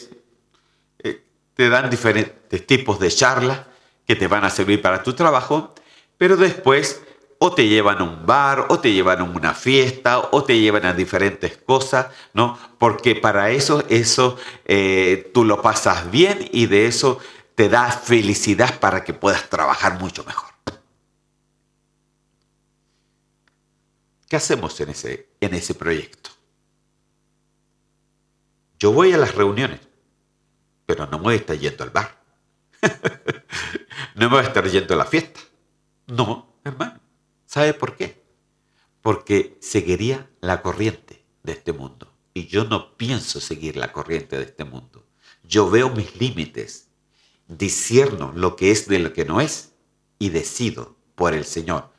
te dan diferentes tipos de charlas que te van a servir para tu trabajo, pero después o te llevan a un bar, o te llevan a una fiesta, o te llevan a diferentes cosas, ¿no? Porque para eso tú lo pasas bien y de eso te da felicidad para que puedas trabajar mucho mejor. ¿Qué hacemos en ese proyecto? Yo voy a las reuniones, pero no me voy a estar yendo al bar. No me voy a estar yendo a la fiesta. No, hermano. ¿Sabe por qué? Porque seguiría la corriente de este mundo. Y yo no pienso seguir la corriente de este mundo. Yo veo mis límites, discierno lo que es de lo que no es y decido por el Señor.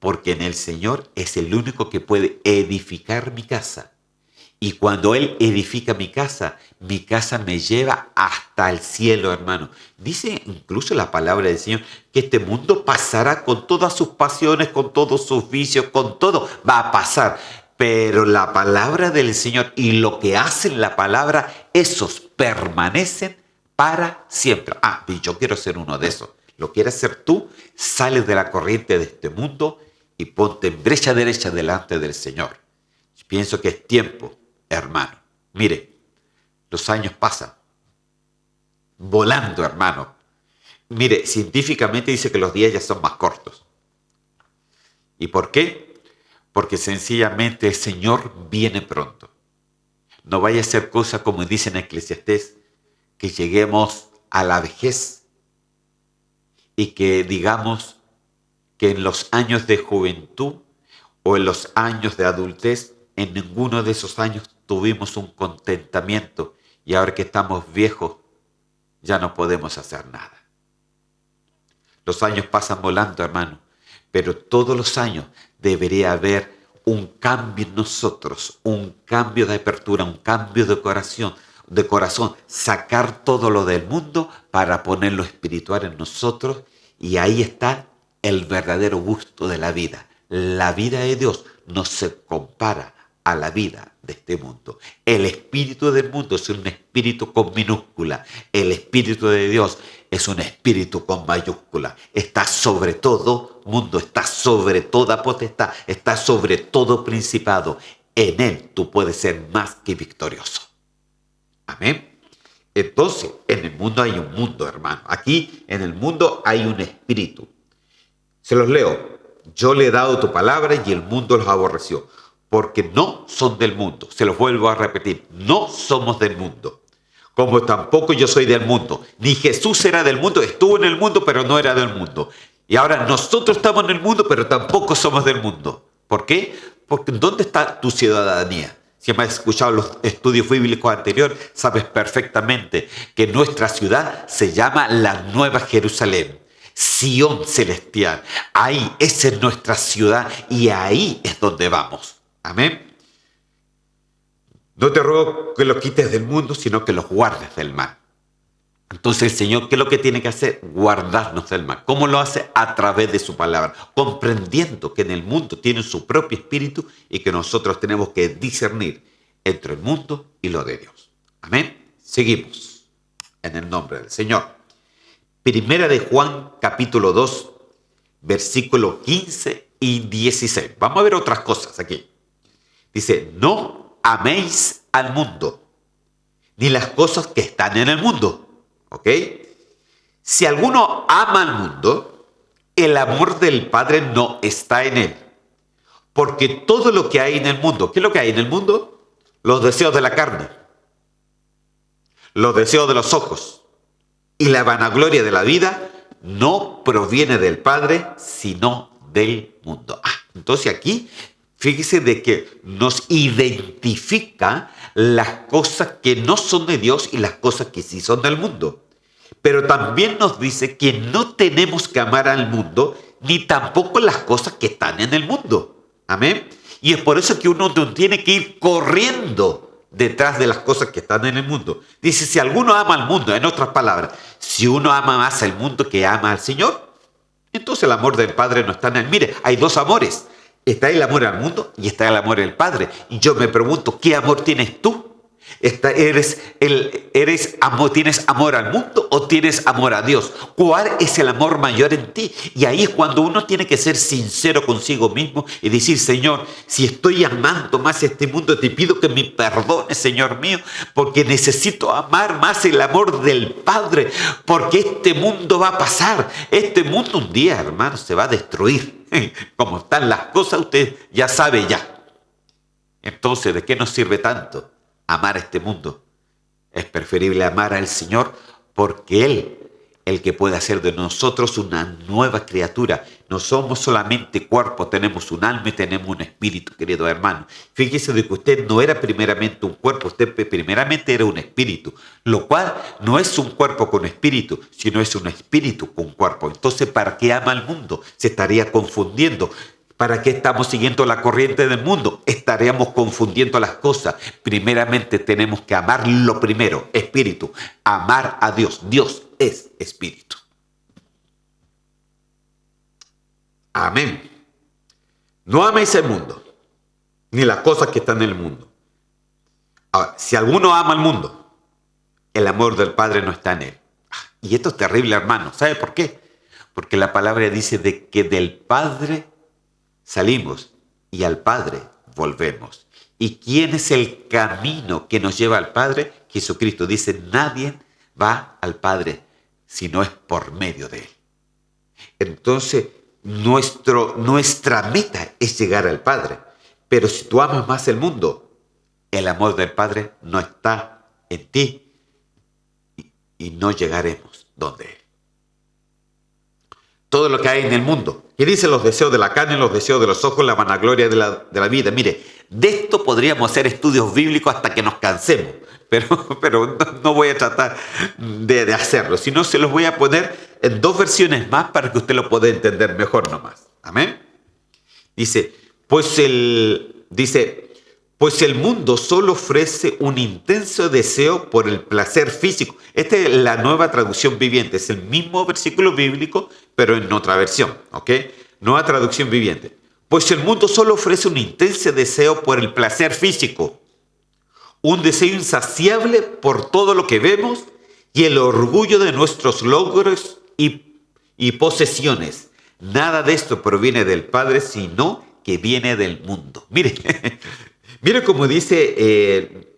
Porque en el Señor es el único que puede edificar mi casa. Y cuando Él edifica mi casa me lleva hasta el cielo, hermano. Dice incluso la palabra del Señor que este mundo pasará con todas sus pasiones, con todos sus vicios, con todo. Va a pasar. Pero la palabra del Señor y lo que hace la palabra, esos permanecen para siempre. Y yo quiero ser uno de esos. ¿Lo quieres ser tú? Sales de la corriente de este mundo y ponte en brecha derecha delante del Señor. Pienso que es tiempo, hermano. Mire, los años pasan volando, hermano. Mire, científicamente dice que los días ya son más cortos. ¿Y por qué? Porque sencillamente el Señor viene pronto. No vaya a ser cosa como dice en Eclesiastés, que lleguemos a la vejez y que digamos que en los años de juventud o en los años de adultez, en ninguno de esos años tuvimos un contentamiento y ahora que estamos viejos ya no podemos hacer nada. Los años pasan volando, hermano, pero todos los años debería haber un cambio en nosotros, un cambio de apertura, un cambio de corazón, sacar todo lo del mundo para poner lo espiritual en nosotros y ahí está el verdadero gusto de la vida. La vida de Dios no se compara a la vida de este mundo. El espíritu del mundo es un espíritu con minúscula. El espíritu de Dios es un espíritu con mayúscula. Está sobre todo mundo, está sobre toda potestad, está sobre todo principado. En Él tú puedes ser más que victorioso. Amén. Entonces, en el mundo hay un mundo, hermano. Aquí en el mundo hay un espíritu. Se los leo. Yo le he dado tu palabra y el mundo los aborreció, porque no son del mundo. Se los vuelvo a repetir. No somos del mundo. Como tampoco yo soy del mundo. Ni Jesús era del mundo. Estuvo en el mundo, pero no era del mundo. Y ahora nosotros estamos en el mundo, pero tampoco somos del mundo. ¿Por qué? Porque ¿dónde está tu ciudadanía? Si me has escuchado los estudios bíblicos anteriores, sabes perfectamente que nuestra ciudad se llama la Nueva Jerusalén. Sion celestial. Ahí, esa es nuestra ciudad y ahí es donde vamos. Amén. No te ruego que los quites del mundo, sino que los guardes del mal. Entonces el Señor, ¿qué es lo que tiene que hacer? Guardarnos del mal. ¿Cómo lo hace? A través de su palabra, comprendiendo que en el mundo tiene su propio espíritu y que nosotros tenemos que discernir entre el mundo y lo de Dios. Amén. Seguimos en el nombre del Señor. Primera de Juan, capítulo 2, versículos 15 y 16. Vamos a ver otras cosas aquí. Dice, no améis al mundo, ni las cosas que están en el mundo. ¿Ok? Si alguno ama al mundo, el amor del Padre no está en él. Porque todo lo que hay en el mundo, ¿qué es lo que hay en el mundo? Los deseos de la carne, los deseos de los ojos y la vanagloria de la vida no proviene del Padre, sino del mundo. Entonces aquí, fíjese de que nos identifica las cosas que no son de Dios y las cosas que sí son del mundo. Pero también nos dice que no tenemos que amar al mundo, ni tampoco las cosas que están en el mundo. Amén. Y es por eso que uno no tiene que ir corriendo detrás de las cosas que están en el mundo. Dice, si alguno ama al mundo, en otras palabras, si uno ama más al mundo que ama al Señor, entonces el amor del Padre no está en él. Mire, hay dos amores. Está el amor al mundo y está el amor del Padre. Y yo me pregunto, ¿qué amor tienes tú? ¿Tienes amor al mundo o tienes amor a Dios? ¿Cuál es el amor mayor en ti? Y ahí es cuando uno tiene que ser sincero consigo mismo y decir, Señor, si estoy amando más este mundo, te pido que me perdones, Señor mío, porque necesito amar más el amor del Padre, porque este mundo va a pasar. Este mundo un día, hermano, se va a destruir. Como están las cosas, usted ya sabe ya. Entonces, ¿de qué nos sirve tanto amar a este mundo? Es preferible amar al Señor porque Él, el que puede hacer de nosotros una nueva criatura. No somos solamente cuerpo, tenemos un alma y tenemos un espíritu, querido hermano. Fíjese de que usted no era primeramente un cuerpo, usted primeramente era un espíritu, lo cual no es un cuerpo con espíritu, sino es un espíritu con cuerpo. Entonces, ¿para qué ama al mundo? Se estaría confundiendo. ¿Para qué estamos siguiendo la corriente del mundo? Estaríamos confundiendo las cosas. Primeramente tenemos que amar lo primero, espíritu. Amar a Dios. Dios es espíritu. Amén. No améis el mundo, ni las cosas que están en el mundo. Ahora, si alguno ama al mundo, el amor del Padre no está en él. Y esto es terrible, hermano. ¿Sabe por qué? Porque la palabra dice de que del Padre salimos y al Padre volvemos. ¿Y quién es el camino que nos lleva al Padre? Jesucristo dice, nadie va al Padre si no es por medio de Él. Entonces, nuestra meta es llegar al Padre. Pero si tú amas más el mundo, el amor del Padre no está en ti y no llegaremos donde Él. Todo lo que hay en el mundo. Y dice los deseos de la carne, los deseos de los ojos, la vanagloria de la vida. Mire, de esto podríamos hacer estudios bíblicos hasta que nos cansemos. Pero no voy a tratar de hacerlo. Sino se los voy a poner en dos versiones más para que usted lo pueda entender mejor nomás. Amén. Dice, pues el mundo solo ofrece un intenso deseo por el placer físico. Esta es la nueva traducción viviente. Es el mismo versículo bíblico, pero en otra versión. ¿Ok? Nueva traducción viviente. Pues el mundo solo ofrece un intenso deseo por el placer físico. Un deseo insaciable por todo lo que vemos y el orgullo de nuestros logros y posesiones. Nada de esto proviene del Padre, sino que viene del mundo. Mire. Mire como dice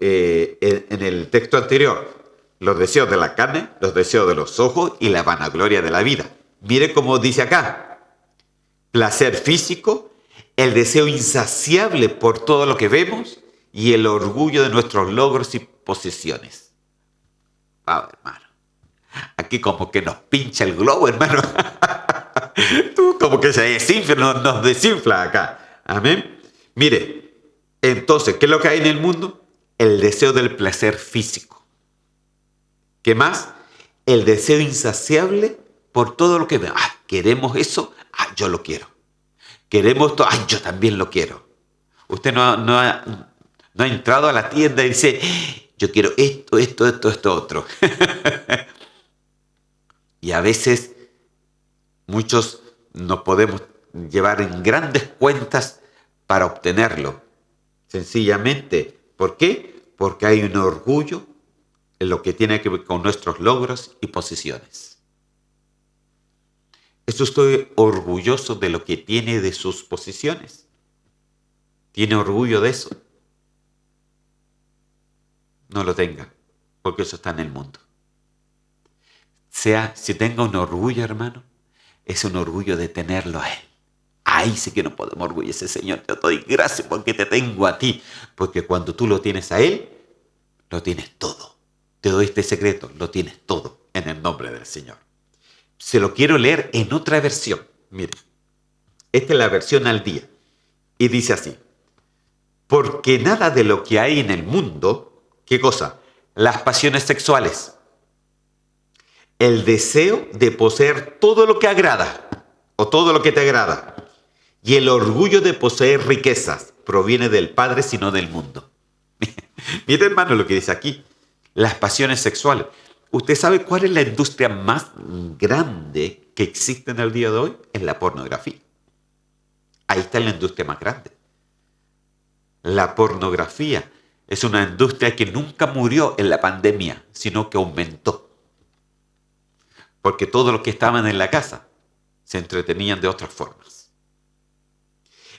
en el texto anterior, los deseos de la carne, los deseos de los ojos y la vanagloria de la vida. Mire como dice acá, placer físico, el deseo insaciable por todo lo que vemos y el orgullo de nuestros logros y posesiones. Wow, hermano, aquí como que nos pincha el globo, hermano. Tú como que se desinfla, nos desinfla acá. Amén. Mire. Entonces, ¿qué es lo que hay en el mundo? El deseo del placer físico. ¿Qué más? El deseo insaciable por todo lo que vemos. ¿Queremos eso? Yo lo quiero. ¿Queremos esto? Yo también lo quiero. Usted no ha entrado a la tienda y dice, yo quiero esto, otro. Y a veces muchos nos podemos llevar en grandes cuentas para obtenerlo. Sencillamente, ¿por qué? Porque hay un orgullo en lo que tiene que ver con nuestros logros y posiciones. Eso, estoy orgulloso de lo que tiene de sus posiciones. ¿Tiene orgullo de eso? No lo tenga, porque eso está en el mundo. Si tenga un orgullo, hermano, es un orgullo de tenerlo a Él. Ahí sí que no podemos orgullecer, Señor. Te doy gracias porque te tengo a ti. Porque cuando tú lo tienes a Él, lo tienes todo. Te doy este secreto, lo tienes todo en el nombre del Señor. Se lo quiero leer en otra versión. Mire, esta es la versión al día. Y dice así: porque nada de lo que hay en el mundo, ¿qué cosa? Las pasiones sexuales, el deseo de poseer todo lo que agrada o todo lo que te agrada y el orgullo de poseer riquezas proviene del Padre, sino del mundo. Mira, hermano, lo que dice aquí. Las pasiones sexuales. ¿Usted sabe cuál es la industria más grande que existe en el día de hoy? Es la pornografía. Ahí está la industria más grande. La pornografía es una industria que nunca murió en la pandemia, sino que aumentó. Porque todos los que estaban en la casa se entretenían de otras formas.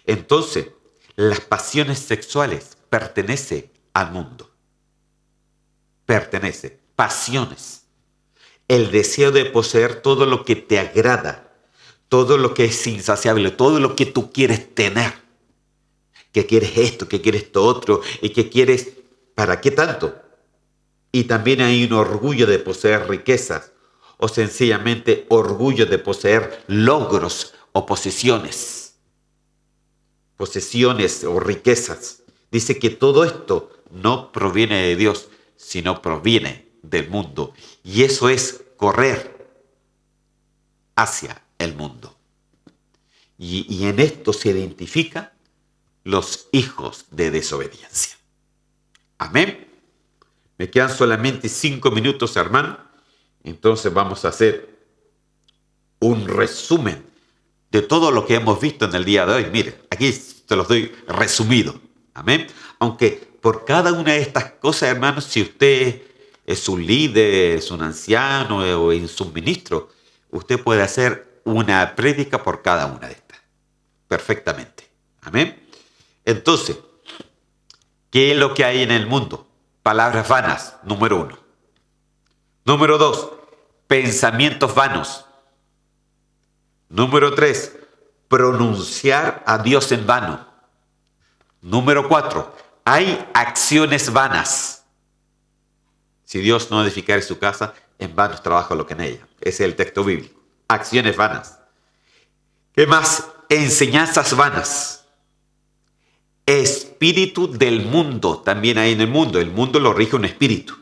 Entonces, las pasiones sexuales pertenecen al mundo. Pertenece. Pasiones. El deseo de poseer todo lo que te agrada, todo lo que es insaciable, todo lo que tú quieres tener. Que quieres esto, que quieres esto otro, y que quieres, ¿para qué tanto? Y también hay un orgullo de poseer riquezas, o sencillamente orgullo de poseer logros o posesiones. Posesiones o riquezas. Dice que todo esto no proviene de Dios, sino proviene del mundo. Y eso es correr hacia el mundo. Y en esto se identifican los hijos de desobediencia. Amén. Me quedan solamente 5 minutos, hermano. Entonces vamos a hacer un resumen de todo lo que hemos visto en el día de hoy. Mire, aquí se los doy resumido. Amén. Aunque por cada una de estas cosas, hermanos, si usted es un líder, es un anciano o es un ministro, usted puede hacer una prédica por cada una de estas. Perfectamente. Amén. Entonces, ¿qué es lo que hay en el mundo? Palabras vanas, número 1. Número 2, pensamientos vanos. Número 3, pronunciar a Dios en vano. Número 4, hay acciones vanas. Si Dios no edificare su casa, en vano trabaja lo que en ella. Ese es el texto bíblico. Acciones vanas. ¿Qué más? Enseñanzas vanas. Espíritu del mundo. También hay en el mundo. El mundo lo rige un espíritu.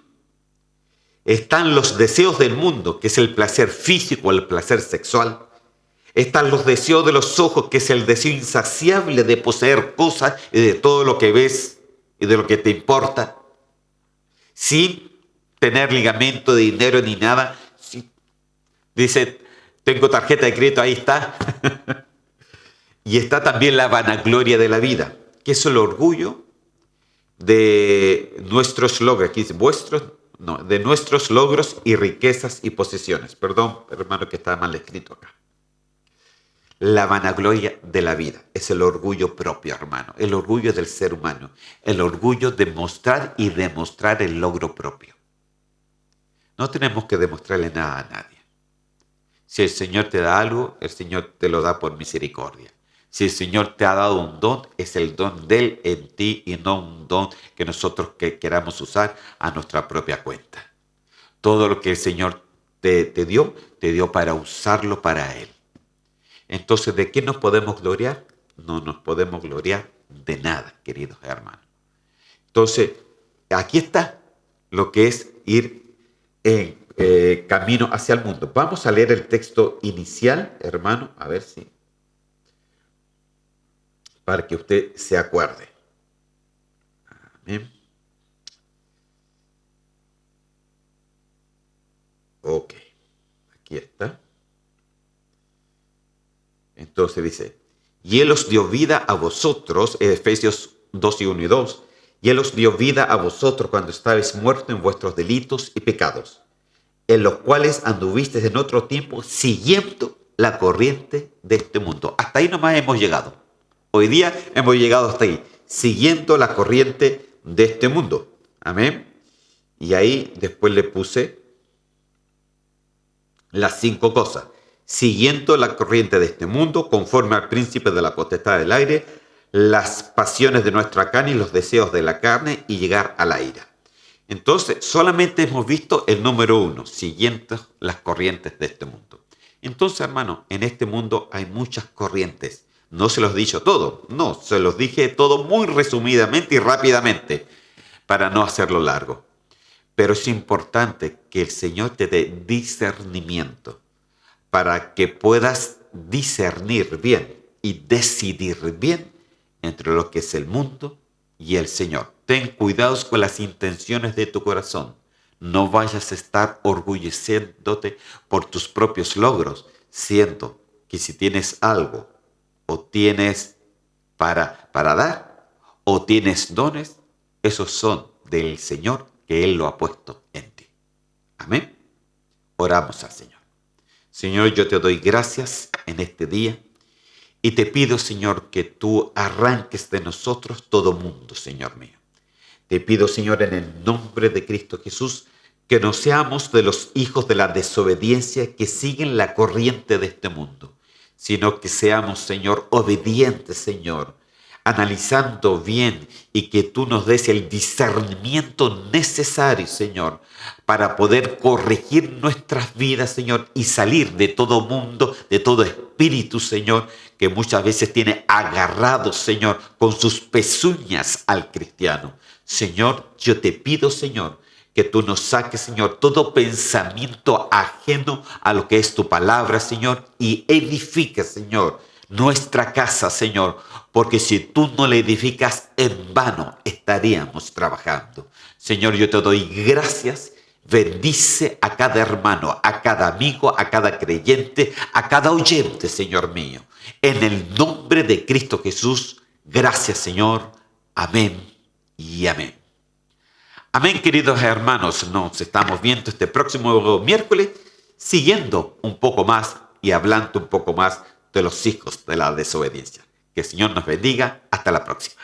Están los deseos del mundo, que es el placer físico, el placer sexual. Están los deseos de los ojos, que es el deseo insaciable de poseer cosas y de todo lo que ves y de lo que te importa. Sin tener ligamento de dinero ni nada. Sí. Dice, tengo tarjeta de crédito, ahí está. Y está también la vanagloria de la vida, que es el orgullo de nuestros logros. Aquí dice, de nuestros logros y riquezas y posesiones. Perdón, hermano, que está mal escrito acá. La vanagloria de la vida es el orgullo propio, hermano. El orgullo del ser humano. El orgullo de mostrar y demostrar el logro propio. No tenemos que demostrarle nada a nadie. Si el Señor te da algo, el Señor te lo da por misericordia. Si el Señor te ha dado un don, es el don de Él en ti y no un don que nosotros queramos usar a nuestra propia cuenta. Todo lo que el Señor te dio para usarlo para Él. Entonces, ¿de qué nos podemos gloriar? No nos podemos gloriar de nada, queridos hermanos. Entonces, aquí está lo que es ir en camino hacia el mundo. Vamos a leer el texto inicial, hermano, a ver si, para que usted se acuerde. Amén. Ok, Aquí está. Entonces dice, y Él os dio vida a vosotros, Efesios 2 y 1 y 2, y Él os dio vida a vosotros cuando estabais muertos en vuestros delitos y pecados, en los cuales anduvisteis en otro tiempo siguiendo la corriente de este mundo. Hasta ahí nomás hemos llegado. Hoy día hemos llegado hasta ahí, siguiendo la corriente de este mundo. Amén. Y ahí después le puse las 5 cosas. Siguiendo la corriente de este mundo, conforme al príncipe de la potestad del aire, las pasiones de nuestra carne y los deseos de la carne, y llegar a la ira. Entonces, solamente hemos visto el número 1, siguiendo las corrientes de este mundo. Entonces, hermano, en este mundo hay muchas corrientes. No se los he dicho todo, no, se los dije todo muy resumidamente y rápidamente, para no hacerlo largo. Pero es importante que el Señor te dé discernimiento para que puedas discernir bien y decidir bien entre lo que es el mundo y el Señor. Ten cuidados con las intenciones de tu corazón. No vayas a estar orgulleciéndote por tus propios logros, siendo que si tienes algo o tienes para dar o tienes dones, esos son del Señor, que Él lo ha puesto en ti. Amén. Oramos al Señor. Señor, yo te doy gracias en este día y te pido, Señor, que tú arranques de nosotros todo mundo, Señor mío. Te pido, Señor, en el nombre de Cristo Jesús, que no seamos de los hijos de la desobediencia que siguen la corriente de este mundo, sino que seamos, Señor, obedientes, Señor, analizando bien, y que tú nos des el discernimiento necesario, Señor, para poder corregir nuestras vidas, Señor, y salir de todo mundo, de todo espíritu, Señor, que muchas veces tiene agarrado, Señor, con sus pezuñas al cristiano. Señor, yo te pido, Señor, que tú nos saques, Señor, todo pensamiento ajeno a lo que es tu palabra, Señor, y edifica, Señor, nuestra casa, Señor, porque si tú no la edificas, en vano estaríamos trabajando. Señor, yo te doy gracias. Bendice a cada hermano, a cada amigo, a cada creyente, a cada oyente, Señor mío. En el nombre de Cristo Jesús, gracias, Señor. Amén y amén. Amén, queridos hermanos. Nos estamos viendo este próximo miércoles, siguiendo un poco más y hablando un poco más de los hijos de la desobediencia. Que el Señor nos bendiga. Hasta la próxima.